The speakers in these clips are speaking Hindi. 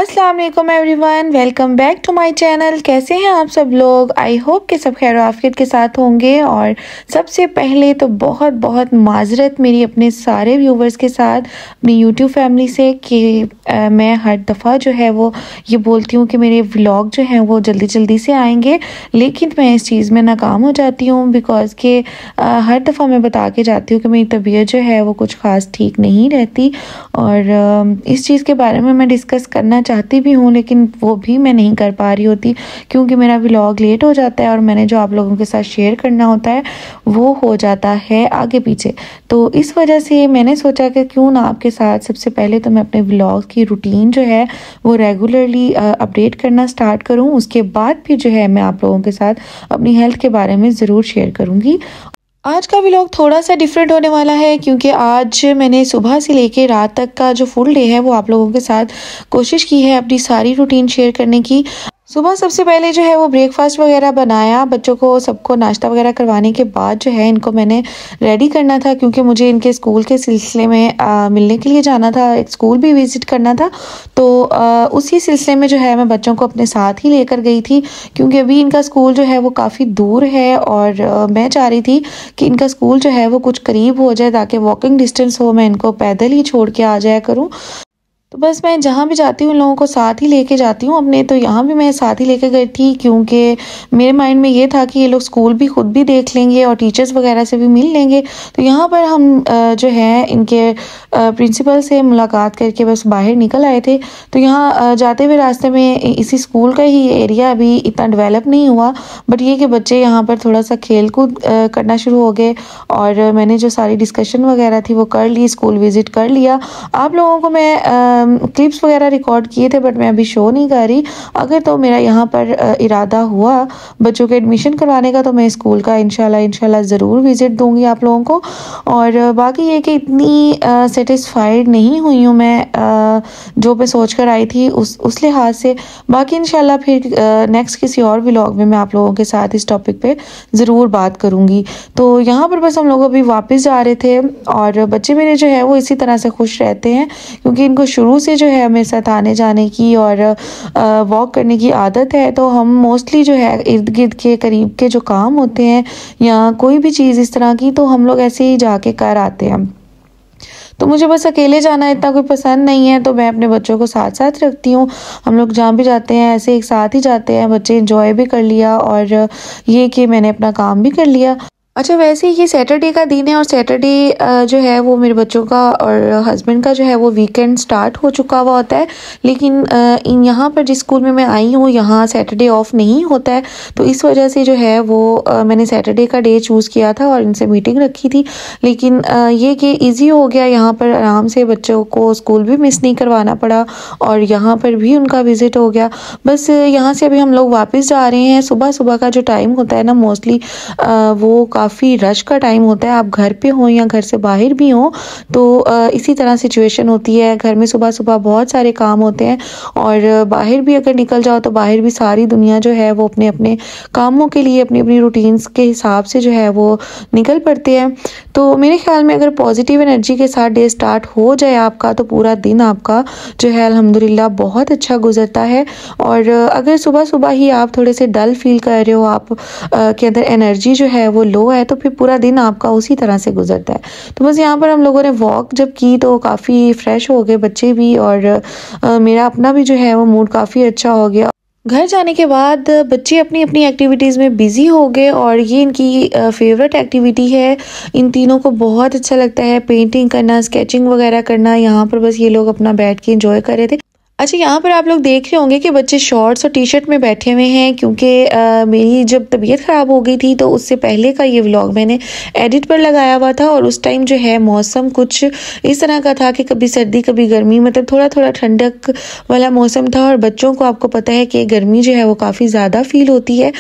अस्सलाम वालेकुम everyone, welcome back to my channel. कैसे हैं आप सब लोग? आई होप कि सब खैर आफियत के साथ होंगे। और सबसे पहले तो बहुत बहुत माजरत मेरी अपने सारे व्यूवर्स के साथ, अपनी यूट्यूब फैमिली से कि मैं हर दफ़ा जो है वो ये बोलती हूँ कि मेरे व्लॉग जो हैं वो जल्दी जल्दी से आएंगे, लेकिन मैं इस चीज़ में नाकाम हो जाती हूँ। बिकॉज़ के हर दफ़ा मैं बता के जाती हूँ कि मेरी तबीयत जो है वो कुछ ख़ास ठीक नहीं रहती। और इस चीज़ के बारे में मैं डिस्कस करना चाहती भी हूँ, लेकिन वो भी मैं नहीं कर पा रही होती क्योंकि मेरा व्लॉग लेट हो जाता है और मैंने जो आप लोगों के साथ शेयर करना होता है वो हो जाता है आगे पीछे। तो इस वजह से मैंने सोचा कि क्यों ना आपके साथ सबसे पहले तो मैं अपने व्लॉग की रूटीन जो है वो रेगुलरली अपडेट करना स्टार्ट करूँ। उसके बाद फिर जो है मैं आप लोगों के साथ अपनी हेल्थ के बारे में ज़रूर शेयर करूँगी। आज का व्लॉग थोड़ा सा डिफरेंट होने वाला है क्योंकि आज मैंने सुबह से लेके रात तक का जो फुल डे है वो आप लोगों के साथ कोशिश की है अपनी सारी रूटीन शेयर करने की। सुबह सबसे पहले जो है वो ब्रेकफास्ट वगैरह बनाया, बच्चों को सबको नाश्ता वगैरह करवाने के बाद जो है इनको मैंने रेडी करना था क्योंकि मुझे इनके स्कूल के सिलसिले में मिलने के लिए जाना था, एक स्कूल भी विज़िट करना था। तो उसी सिलसिले में जो है मैं बच्चों को अपने साथ ही लेकर गई थी क्योंकि अभी इनका स्कूल जो है वो काफ़ी दूर है और मैं चाह रही थी कि इनका स्कूल जो है वो कुछ करीब हो जाए ताकि वॉकिंग डिस्टेंस हो, मैं इनको पैदल ही छोड़ के आ जाया करूँ। तो बस मैं जहाँ भी जाती हूँ उन लोगों को साथ ही लेके जाती हूँ अपने। तो यहाँ भी मैं साथ ही लेके गई थी क्योंकि मेरे माइंड में ये था कि ये लोग स्कूल भी खुद भी देख लेंगे और टीचर्स वगैरह से भी मिल लेंगे। तो यहाँ पर हम जो है इनके प्रिंसिपल से मुलाकात करके बस बाहर निकल आए थे। तो यहाँ जाते हुए रास्ते में इसी स्कूल का ही एरिया अभी इतना डेवलप नहीं हुआ, बट ये कि बच्चे यहाँ पर थोड़ा सा खेल कूद करना शुरू हो गए और मैंने जो सारी डिस्कशन वगैरह थी वो कर ली, स्कूल विज़िट कर लिया। आप लोगों को मैं क्लिप्स वगैरह रिकॉर्ड किए थे बट मैं अभी शो नहीं कर रही। अगर तो मेरा यहाँ पर इरादा हुआ बच्चों के एडमिशन करवाने का तो मैं स्कूल का इंशाल्लाह ज़रूर विज़िट दूंगी आप लोगों को। और बाकी ये कि इतनी सेटिस्फाइड नहीं हुई हूँ मैं जो मैं सोच कर आई थी उस लिहाज से। बाकी इंशाल्लाह फिर नेक्स्ट किसी और व्लॉग में मैं आप लोगों के साथ इस टॉपिक पे ज़रूर बात करूँगी। तो यहाँ पर बस हम लोग अभी वापस जा रहे थे और बच्चे मेरे जो है वो इसी तरह से खुश रहते हैं क्योंकि इनको शुरू से जो है हमें साथ आने जाने की और वॉक करने की आदत है। तो हम मोस्टली जो है इर्द गिर्द के करीब के जो काम होते हैं या कोई भी चीज़ इस तरह की तो हम लोग ऐसे ही जाके कर आते हैं। तो मुझे बस अकेले जाना इतना कोई पसंद नहीं है, तो मैं अपने बच्चों को साथ साथ रखती हूँ। हम लोग जहाँ भी जाते हैं ऐसे एक साथ ही जाते हैं, बच्चे इंजॉय भी कर लिया और ये कि मैंने अपना काम भी कर लिया। अच्छा, वैसे ये सैटरडे का दिन है और सैटरडे जो है वो मेरे बच्चों का और हस्बैंड का जो है वो वीकेंड स्टार्ट हो चुका हुआ होता है। लेकिन इन यहाँ पर जिस स्कूल में मैं आई हूँ यहाँ सैटरडे ऑफ नहीं होता है, तो इस वजह से जो है वो मैंने सैटरडे का डे चूज़ किया था और इनसे मीटिंग रखी थी। लेकिन ये कि ईजी हो गया, यहाँ पर आराम से बच्चों को स्कूल भी मिस नहीं करवाना पड़ा और यहाँ पर भी उनका विज़िट हो गया। बस यहाँ से अभी हम लोग वापस जा रहे हैं। सुबह सुबह का जो टाइम होता है ना मोस्टली वो काफ़ी रश का टाइम होता है। आप घर पे हो या घर से बाहर भी हो तो इसी तरह सिचुएशन होती है। घर में सुबह सुबह बहुत सारे काम होते हैं और बाहर भी अगर निकल जाओ तो बाहर भी सारी दुनिया जो है वो अपने अपने कामों के लिए अपनी अपनी रूटीन्स के हिसाब से जो है वो निकल पड़ते हैं। तो मेरे ख्याल में अगर पॉजिटिव एनर्जी के साथ डे स्टार्ट हो जाए आपका तो पूरा दिन आपका जो है अल्हम्दुलिल्लाह बहुत अच्छा गुजरता है। और अगर सुबह सुबह ही आप थोड़े से डल फील कर रहे हो, आप के अंदर एनर्जी जो है वो लो है, तो फिर पूरा दिन आपका उसी तरह से गुजरता है। तो बस यहाँ पर हम लोगों ने वॉक जब की तो काफ़ी फ्रेश हो गए बच्चे भी और मेरा अपना भी जो है वो मूड काफ़ी अच्छा हो गया। घर जाने के बाद बच्चे अपनी अपनी एक्टिविटीज़ में बिज़ी हो गए और ये इनकी फेवरेट एक्टिविटी है। इन तीनों को बहुत अच्छा लगता है पेंटिंग करना, स्केचिंग वगैरह करना। यहाँ पर बस ये लोग अपना बैठ के एंजॉय कर रहे थे। अच्छा, यहाँ पर आप लोग देख रहे होंगे कि बच्चे शॉर्ट्स और टी शर्ट में बैठे हुए हैं क्योंकि मेरी जब तबीयत ख़राब हो गई थी तो उससे पहले का ये व्लॉग मैंने एडिट पर लगाया हुआ था और उस टाइम जो है मौसम कुछ इस तरह का था कि कभी सर्दी कभी गर्मी, मतलब थोड़ा थोड़ा ठंडक वाला मौसम था और बच्चों को आपको पता है कि गर्मी जो है वो काफ़ी ज़्यादा फील होती है।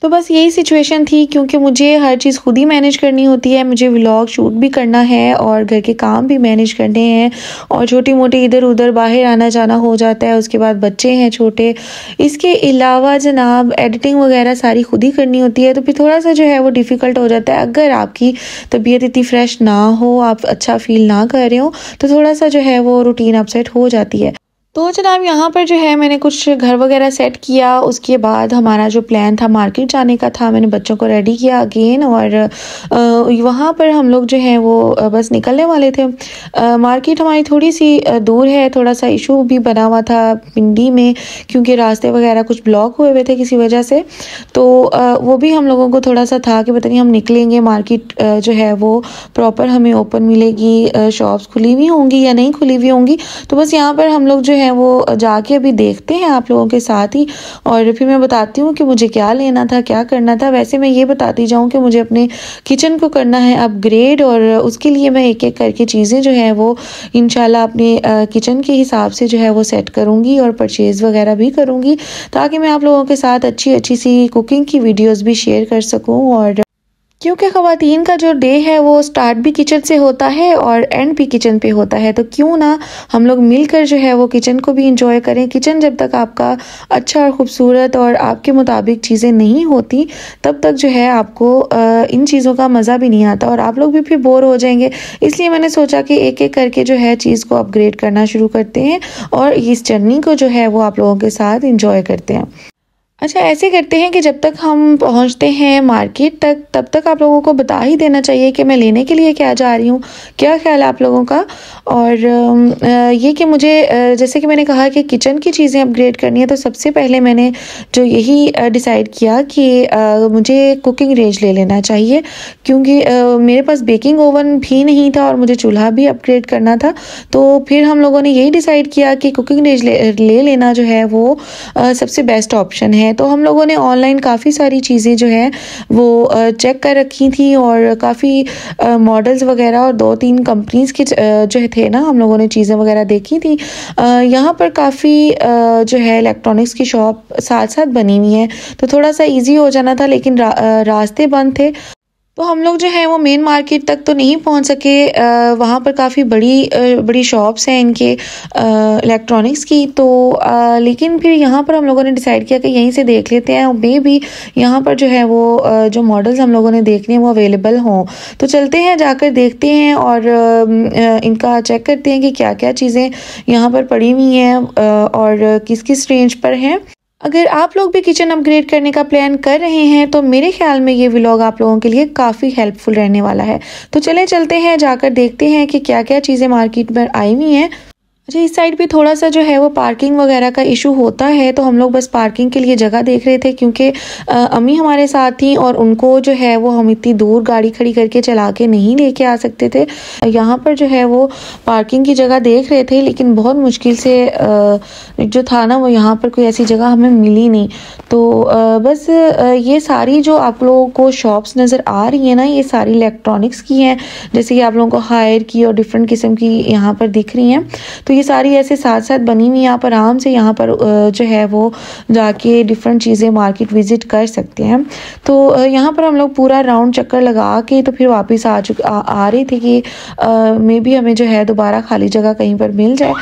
तो बस यही सिचुएशन थी क्योंकि मुझे हर चीज़ खुद ही मैनेज करनी होती है। मुझे व्लॉग शूट भी करना है और घर के काम भी मैनेज करने हैं और छोटी मोटी इधर उधर बाहर आना जाना हो जाता है। उसके बाद बच्चे हैं छोटे, इसके अलावा जनाब एडिटिंग वगैरह सारी खुद ही करनी होती है। तो फिर थोड़ा सा जो है वो डिफ़िकल्ट हो जाता है। अगर आपकी तबीयत इतनी फ्रेश ना हो, आप अच्छा फील ना कर रहे हो, तो थोड़ा सा जो है वो रूटीन अपसेट हो जाती है। तो जनाब यहाँ पर जो है मैंने कुछ घर वगैरह सेट किया। उसके बाद हमारा जो प्लान था मार्केट जाने का था, मैंने बच्चों को रेडी किया अगेन और वहाँ पर हम लोग जो है वो बस निकलने वाले थे। मार्केट हमारी थोड़ी सी दूर है, थोड़ा सा इशू भी बना हुआ था पिंडी में क्योंकि रास्ते वगैरह कुछ ब्लॉक हुए थे किसी वजह से। तो वो भी हम लोगों को थोड़ा सा था कि पता नहीं हम निकलेंगे मार्केट जो है वो प्रॉपर हमें ओपन मिलेगी, शॉप्स खुली हुई होंगी या नहीं खुली हुई होंगी। तो बस यहाँ पर हम लोग जो है वो जाके अभी देखते हैं आप लोगों के साथ ही, और फिर मैं बताती हूँ कि मुझे क्या लेना था, क्या करना था। वैसे मैं ये बताती जाऊँ कि मुझे अपने किचन को करना है अपग्रेड, और उसके लिए मैं एक एक करके चीज़ें जो है वो इंशाल्लाह अपने किचन के हिसाब से जो है वो सेट करूँगी और परचेज़ वगैरह भी करूँगी, ताकि मैं आप लोगों के साथ अच्छी अच्छी सी कुकिंग की वीडियोज़ भी शेयर कर सकूँ। और क्योंकि ख़वातीन का जो डे है वो स्टार्ट भी किचन से होता है और एंड भी किचन पे होता है, तो क्यों ना हम लोग मिलकर जो है वो किचन को भी इंजॉय करें। किचन जब तक आपका अच्छा और ख़ूबसूरत और आपके मुताबिक चीज़ें नहीं होती तब तक जो है आपको इन चीज़ों का मज़ा भी नहीं आता और आप लोग भी फिर बोर हो जाएंगे। इसलिए मैंने सोचा कि एक एक करके जो है चीज़ को अपग्रेड करना शुरू करते हैं और इस जर्नी को जो है वो आप लोगों के साथ इंजॉय करते हैं। अच्छा, ऐसे करते हैं कि जब तक हम पहुंचते हैं मार्केट तक तब तक आप लोगों को बता ही देना चाहिए कि मैं लेने के लिए क्या जा रही हूँ। क्या ख्याल है आप लोगों का? और ये कि मुझे जैसे कि मैंने कहा कि किचन की चीज़ें अपग्रेड करनी है, तो सबसे पहले मैंने जो यही डिसाइड किया कि मुझे कुकिंग रेंज ले लेना चाहिए, क्योंकि मेरे पास बेकिंग ओवन भी नहीं था और मुझे चूल्हा भी अपग्रेड करना था। तो फिर हम लोगों ने यही डिसाइड किया कि कुकिंग रेंज ले लेना जो है वो सबसे बेस्ट ऑप्शन है। तो हम लोगों ने ऑनलाइन काफ़ी सारी चीज़ें जो है वो चेक कर रखी थी और काफ़ी मॉडल्स वगैरह और 2-3 कंपनीज़ के जो थे ना, हम लोगों ने चीज़ें वगैरह देखी थी। यहाँ पर काफ़ी जो है इलेक्ट्रॉनिक्स की शॉप साथ साथ बनी हुई है, तो थोड़ा सा इजी हो जाना था, लेकिन रास्ते बंद थे तो हम लोग जो है वो मेन मार्केट तक तो नहीं पहुंच सके। वहाँ पर काफ़ी बड़ी शॉप्स हैं इनके इलेक्ट्रॉनिक्स की, तो लेकिन फिर यहाँ पर हम लोगों ने डिसाइड किया कि यहीं से देख लेते हैं, और मे भी यहाँ पर जो है वो जो मॉडल्स हम लोगों ने देखने वो अवेलेबल हों। तो चलते हैं, जाकर देखते हैं और इनका चेक करते हैं कि क्या क्या चीज़ें यहाँ पर पड़ी हुई हैं और किस किस रेंज पर हैं। अगर आप लोग भी किचन अपग्रेड करने का प्लान कर रहे हैं तो मेरे ख्याल में ये व्लॉग आप लोगों के लिए काफ़ी हेल्पफुल रहने वाला है। तो चलते हैं, जाकर देखते हैं कि क्या क्या चीज़ें मार्केट में आई हुई हैं। अच्छा, इस साइड पे थोड़ा सा जो है वो पार्किंग वगैरह का इशू होता है, तो हम लोग बस पार्किंग के लिए जगह देख रहे थे, क्योंकि अम्मी हमारे साथ थी और उनको जो है वो हम इतनी दूर गाड़ी खड़ी करके चला के नहीं लेके आ सकते थे। यहाँ पर जो है वो पार्किंग की जगह देख रहे थे, लेकिन बहुत मुश्किल से जो था ना वो यहाँ पर कोई ऐसी जगह हमें मिली नहीं। तो बस ये सारी जो आप लोगों को शॉप्स नज़र आ रही है ना, ये सारी इलेक्ट्रॉनिक्स की हैं, जैसे कि आप लोगों को हायर की और डिफरेंट किस्म की यहाँ पर दिख रही हैं। तो ये सारी ऐसे साथ साथ बनी हुई, आप आराम से यहाँ पर जो है वो जाके डिफरेंट चीज़ें मार्केट विजिट कर सकते हैं। तो यहाँ पर हम लोग पूरा राउंड चक्कर लगा के तो फिर वापस आ रहे थे कि मे बी हमें जो है दोबारा खाली जगह कहीं पर मिल जाए।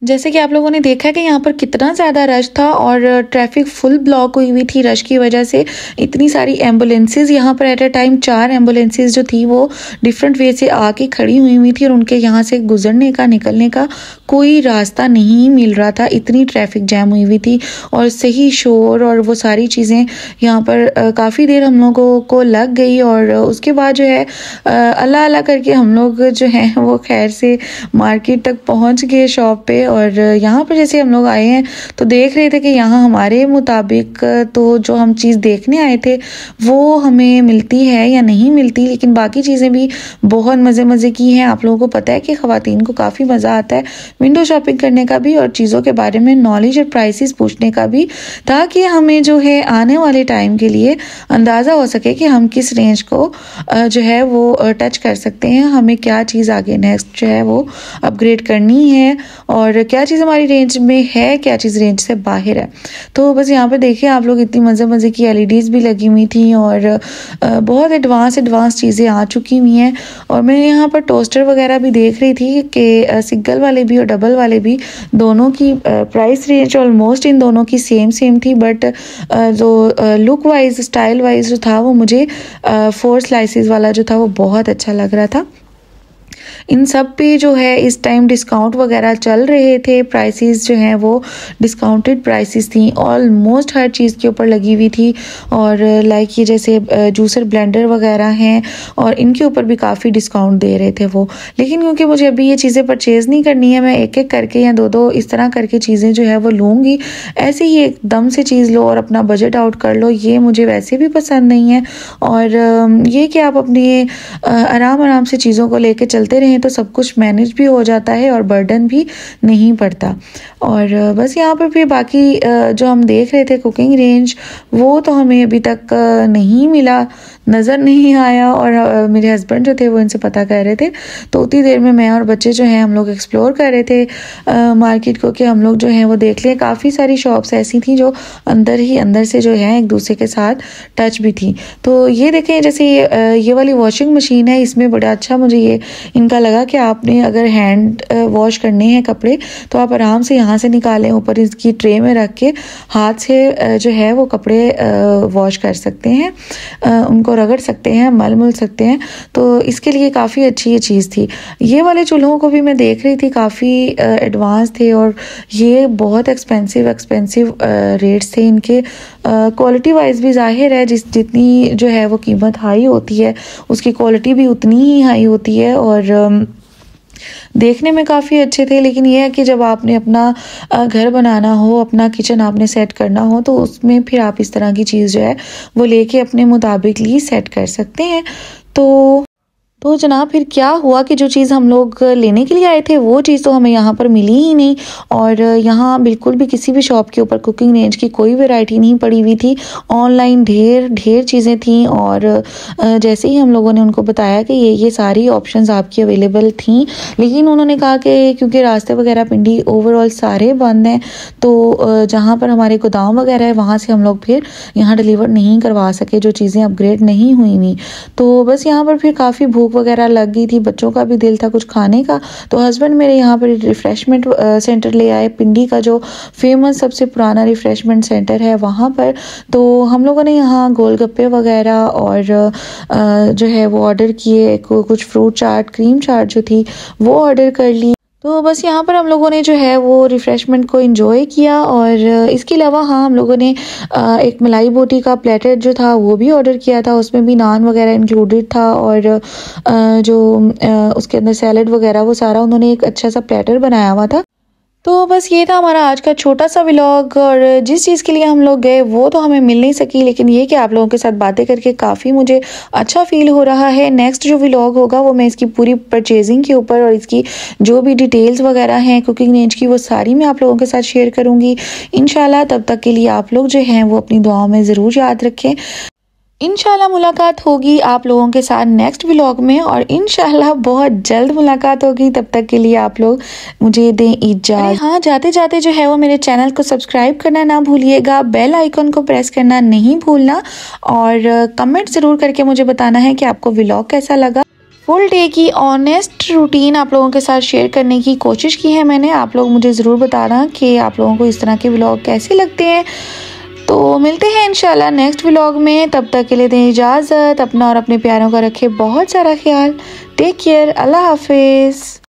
जैसे कि आप लोगों ने देखा कि यहाँ पर कितना ज़्यादा रश था और ट्रैफिक फुल ब्लॉक हुई थी रश की वजह से। इतनी सारी एम्बुलेंसेस यहाँ पर एट अ टाइम 4 एम्बुलेंसेस जो थी वो डिफरेंट वे से आके खड़ी हुई थी और उनके यहाँ से गुजरने का निकलने का कोई रास्ता नहीं मिल रहा था। इतनी ट्रैफिक जैम हुई थी और सही शोर और वो सारी चीज़ें यहाँ पर काफ़ी देर हम लोगों को लग गई। और उसके बाद जो है अल्लाह अल्लाह करके हम लोग जो हैं वो खैर से मार्केट तक पहुँच गए शॉप पे। और यहाँ पर जैसे हम लोग आए हैं तो देख रहे थे कि यहाँ हमारे मुताबिक तो जो हम चीज़ देखने आए थे वो हमें मिलती है या नहीं मिलती, लेकिन बाकी चीज़ें भी बहुत मज़े की हैं। आप लोगों को पता है कि ख़वातीन को काफ़ी मज़ा आता है विंडो शॉपिंग करने का भी और चीज़ों के बारे में नॉलेज और प्राइसेस पूछने का भी, ताकि हमें जो है आने वाले टाइम के लिए अंदाज़ा हो सके कि हम किस रेंज को जो है वो टच कर सकते हैं, हमें क्या चीज़ आगे नेक्स्ट जो है वो अपग्रेड करनी है और क्या चीज़ हमारी रेंज में है, क्या चीज़ रेंज से बाहर है। तो बस यहाँ पे देखिए आप लोग, इतनी मज़े मज़े की LEDs भी लगी हुई थी और बहुत एडवांस चीज़ें आ चुकी हुई हैं। और मैं यहाँ पर टोस्टर वगैरह भी देख रही थी कि सिंगल वाले भी और डबल वाले भी, दोनों की प्राइस रेंज ऑलमोस्ट इन दोनों की सेम थी, बट जो लुक वाइज, स्टाइल वाइज जो था वो मुझे 4 स्लाइसेस वाला जो था वो बहुत अच्छा लग रहा था। इन सब पे जो है इस टाइम डिस्काउंट वगैरह चल रहे थे, प्राइसेस जो हैं वो डिस्काउंटेड प्राइसेस थी, ऑलमोस्ट हर चीज़ के ऊपर लगी हुई थी। और लाइक ये जैसे जूसर ब्लेंडर वगैरह हैं और इनके ऊपर भी काफ़ी डिस्काउंट दे रहे थे वो। लेकिन क्योंकि मुझे अभी ये चीज़ें परचेज़ नहीं करनी है, मैं एक एक करके या दो इस तरह करके चीज़ें जो है वो लूँगी। ऐसे ही एकदम से चीज़ लो और अपना बजट आउट कर लो, ये मुझे वैसे भी पसंद नहीं है। और ये कि आप अपने आराम से चीज़ों को लेके चलते रहें तो सब कुछ मैनेज भी हो जाता है और बर्डन भी नहीं पड़ता। और बस यहाँ पर फिर बाकी जो हम देख रहे थे कुकिंग रेंज, वो तो हमें अभी तक नहीं मिला, नज़र नहीं आया। और मेरे हस्बैंड जो थे वो इनसे पता कर रहे थे, तो उतनी देर में मैं और बच्चे जो हैं हम लोग एक्सप्लोर कर रहे थे मार्केट को, कि हम लोग जो हैं वो देख लें। काफ़ी सारी शॉप्स ऐसी थी जो अंदर से जो है एक दूसरे के साथ टच भी थी। तो ये देखें, जैसे ये वाली वॉशिंग मशीन है, इसमें बड़ा अच्छा मुझे ये इनका लगा कि आपने अगर हैंड वॉश करने हैं कपड़े तो आप आराम से यहाँ से निकालें, ऊपर इसकी ट्रे में रख के हाथ से जो है वो कपड़े वॉश कर सकते हैं, उनको रगड़ सकते हैं, मल सकते हैं। तो इसके लिए काफ़ी अच्छी ये चीज़ थी। ये वाले चूल्हों को भी मैं देख रही थी, काफ़ी एडवांस थे और ये बहुत एक्सपेंसिव रेट्स थे इनके। क्वालिटी वाइज भी जाहिर है जितनी जो है वो कीमत हाई होती है उसकी क्वालिटी भी उतनी ही हाई होती है। और देखने में काफ़ी अच्छे थे, लेकिन यह है कि जब आपने अपना घर बनाना हो, अपना किचन आपने सेट करना हो, तो उसमें फिर आप इस तरह की चीज़ जो है वो लेके अपने मुताबिक ही सेट कर सकते हैं। तो जनाब फिर क्या हुआ कि जो चीज़ हम लोग लेने के लिए आए थे वो चीज़ तो हमें यहाँ पर मिली ही नहीं। और यहाँ बिल्कुल भी किसी भी शॉप के ऊपर कुकिंग रेंज की कोई वैरायटी नहीं पड़ी हुई थी। ऑनलाइन ढेर चीज़ें थी और जैसे ही हम लोगों ने उनको बताया कि ये सारी ऑप्शंस आपकी अवेलेबल थी, लेकिन उन्होंने कहा कि क्योंकि रास्ते वगैरह पिंडी ओवरऑल सारे बंद हैं, तो जहाँ पर हमारे गोदाम वगैरह है वहाँ से हम लोग फिर यहाँ डिलीवर नहीं करवा सके जो चीज़ें अपग्रेड नहीं हुई हुई। तो बस यहाँ पर फिर काफ़ी भूख वगैरह लग गई थी, बच्चों का भी दिल था कुछ खाने का, तो हस्बैंड मेरे यहाँ पर रिफ्रेशमेंट सेंटर ले आए, पिंडी का जो फेमस सबसे पुराना रिफ्रेशमेंट सेंटर है वहाँ पर। तो हम लोगों ने यहाँ गोलगप्पे वगैरह और जो है वो ऑर्डर किए, कुछ फ्रूट चाट, क्रीम चाट जो थी वो ऑर्डर कर ली। तो बस यहाँ पर हम लोगों ने जो है वो रिफ़्रेशमेंट को एंजॉय किया। और इसके अलावा हाँ, हम लोगों ने एक मलाई बोटी का प्लेटर जो था वो भी ऑर्डर किया था, उसमें भी नान वगैरह इंक्लूडेड था और जो उसके अंदर सैलड वगैरह वो सारा उन्होंने एक अच्छा सा प्लेटर बनाया हुआ था। तो बस ये था हमारा आज का छोटा सा व्लॉग। और जिस चीज़ के लिए हम लोग गए वो तो हमें मिल नहीं सकी, लेकिन ये कि आप लोगों के साथ बातें करके काफ़ी मुझे अच्छा फील हो रहा है। नेक्स्ट जो व्लॉग होगा वो मैं इसकी पूरी परचेजिंग के ऊपर और इसकी जो भी डिटेल्स वगैरह हैं कुकिंग रेंज की वो सारी मैं आप लोगों के साथ शेयर करूँगी इंशाल्लाह। तब तक के लिए आप लोग जो हैं वो अपनी दुआओं में ज़रूर याद रखें। इंशाल्लाह मुलाकात होगी आप लोगों के साथ नेक्स्ट व्लॉग में और इंशाल्लाह बहुत जल्द मुलाकात होगी। तब तक के लिए आप लोग मुझे दें इजाज़त। हाँ, जाते जाते जो है वो मेरे चैनल को सब्सक्राइब करना ना भूलिएगा, बेल आइकन को प्रेस करना नहीं भूलना और कमेंट ज़रूर करके मुझे बताना है कि आपको व्लॉग कैसा लगा। फुल डे की ऑनेस्ट रूटीन आप लोगों के साथ शेयर करने की कोशिश की है मैंने। आप लोग मुझे ज़रूर बताना कि आप लोगों को इस तरह के व्लॉग कैसे लगते हैं। तो मिलते हैं इंशाल्लाह नेक्स्ट व्लॉग में, तब तक के लिए दें इजाज़त। अपना और अपने प्यारों का रखें बहुत सारा ख्याल। टेक केयर, अल्लाह हाफिज़।